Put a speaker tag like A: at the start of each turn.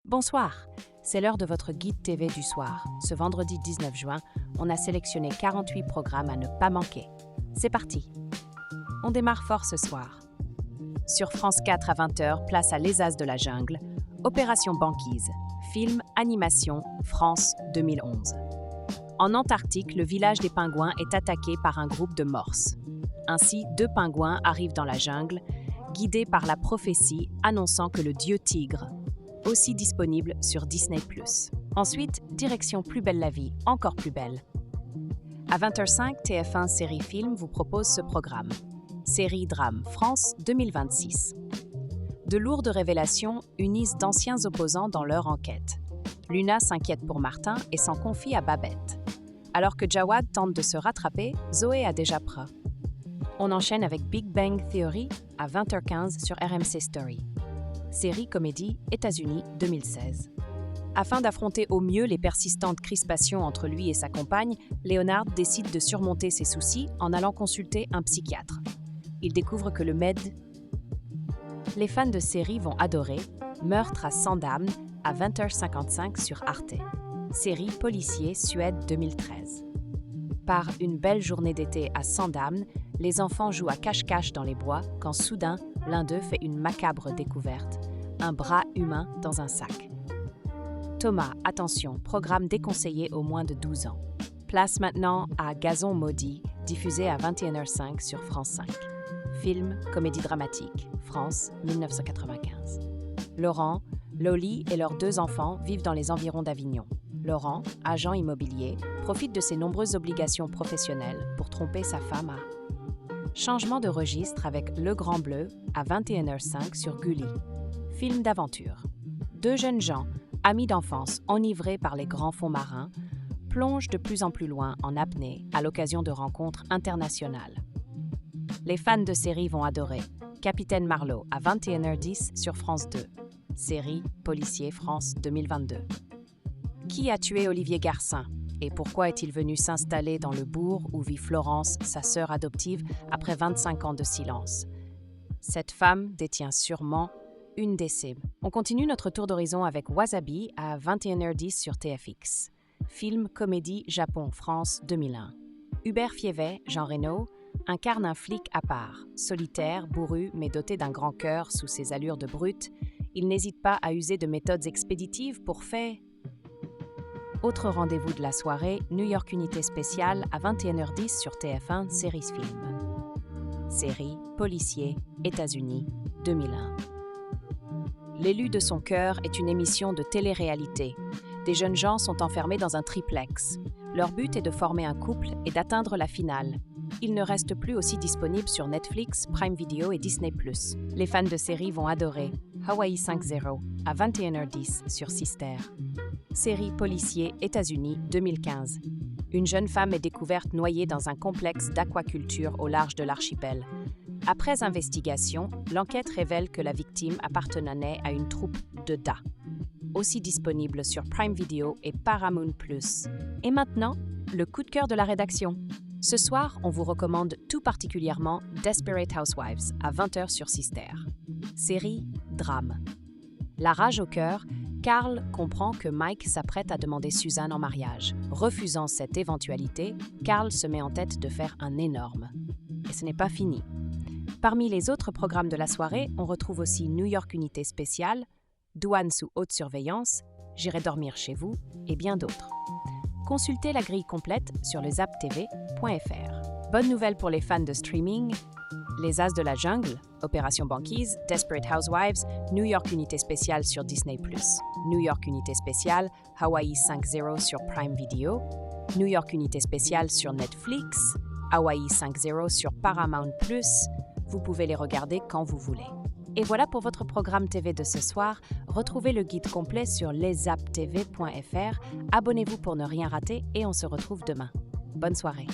A: Bonsoir, c'est l'heure de votre guide TV du soir. Ce vendredi 19 juin, on a sélectionné 48 programmes à ne pas manquer. C'est parti. On démarre fort ce soir. Sur France 4 à 20h, place à Les As de la Jungle, Opération Banquise, film, animation, France 2011. En Antarctique, le village des pingouins est attaqué par un groupe de morses. Ainsi, 2 pingouins arrivent dans la jungle, guidés par la prophétie annonçant que le dieu tigre, aussi disponible sur Disney+. Ensuite, direction Plus belle la vie, encore plus belle. À 20h05, TF1 Série Film vous propose ce programme. Série Drame France 2026. De lourdes révélations unissent d'anciens opposants dans leur enquête. Luna s'inquiète pour Martin et s'en confie à Babette. Alors que Jawad tente de se rattraper, Zoé a déjà peur. On enchaîne avec Big Bang Theory à 20h15 sur RMC Story. Série comédie États-Unis 2016. Afin d'affronter au mieux les persistantes crispations entre lui et sa compagne, Leonard décide de surmonter ses soucis en allant consulter un psychiatre. Il découvre que le MED... Les fans de série vont adorer Meurtre à Sandhamn à 20h55 sur Arte. Série policier Suède 2013. Par une belle journée d'été à Sandhamn, les enfants jouent à cache-cache dans les bois quand soudain, l'un d'eux fait une macabre découverte, un bras humain dans un sac. Thomas, attention, programme déconseillé aux moins de 12 ans. Place maintenant à Gazon maudit, diffusé à 21h05 sur France 5. Film, comédie dramatique, France, 1995. Laurent, Loli et leurs 2 enfants vivent dans les environs d'Avignon. Laurent, agent immobilier, profite de ses nombreuses obligations professionnelles pour tromper sa femme à... Changement de registre avec Le Grand Bleu à 21h05 sur Gulli. Film d'aventure. 2 jeunes gens, amis d'enfance, enivrés par les grands fonds marins, plongent de plus en plus loin en apnée à l'occasion de rencontres internationales. Les fans de série vont adorer Capitaine Marlowe à 21h10 sur France 2. Série policier France 2022. Qui a tué Olivier Garcin? Et pourquoi est-il venu s'installer dans le bourg où vit Florence, sa sœur adoptive, après 25 ans de silence? Cette femme détient sûrement une des cibles. On continue notre tour d'horizon avec Wasabi à 21h10 sur TFX. Film, comédie, Japon, France 2001. Hubert Fievet, Jean Reno, incarne un flic à part. Solitaire, bourru, mais doté d'un grand cœur sous ses allures de brute, il n'hésite pas à user de méthodes expéditives pour faire... Autre rendez-vous de la soirée, New York Unité Spéciale à 21h10 sur TF1 Série Film. Série policier États-Unis 2001. L'élu de son cœur est une émission de télé-réalité. Des jeunes gens sont enfermés dans un triplex. Leur but est de former un couple et d'atteindre la finale. Ils ne restent plus aussi disponibles sur Netflix, Prime Video et Disney+. Les fans de série vont adorer Hawaii 5-0 à 21h10 sur Sister. Série policier États-Unis 2015. Une jeune femme est découverte noyée dans un complexe d'aquaculture au large de l'archipel. Après investigation, l'enquête révèle que la victime appartenait à une troupe de DA. Aussi disponible sur Prime Video et Paramount+. Et maintenant, le coup de cœur de la rédaction. Ce soir, on vous recommande tout particulièrement Desperate Housewives à 20h sur Sister. Série drame. La rage au cœur, Carl comprend que Mike s'apprête à demander Suzanne en mariage. Refusant cette éventualité, Carl se met en tête de faire un énorme. Et ce n'est pas fini. Parmi les autres programmes de la soirée, on retrouve aussi New York Unité Spéciale, Douane sous haute surveillance, J'irai dormir chez vous et bien d'autres. Consultez la grille complète sur lezaptv.fr. Bonne nouvelle pour les fans de streaming, Les As de la Jungle, Opération Banquise, Desperate Housewives, New York Unité Spéciale sur Disney+, New York Unité Spéciale, Hawaii 5-0 sur Prime Video, New York Unité Spéciale sur Netflix, Hawaii 5-0 sur Paramount+. Vous pouvez les regarder quand vous voulez. Et voilà pour votre programme TV de ce soir. Retrouvez le guide complet sur lezaptv.fr. Abonnez-vous pour ne rien rater et on se retrouve demain. Bonne soirée.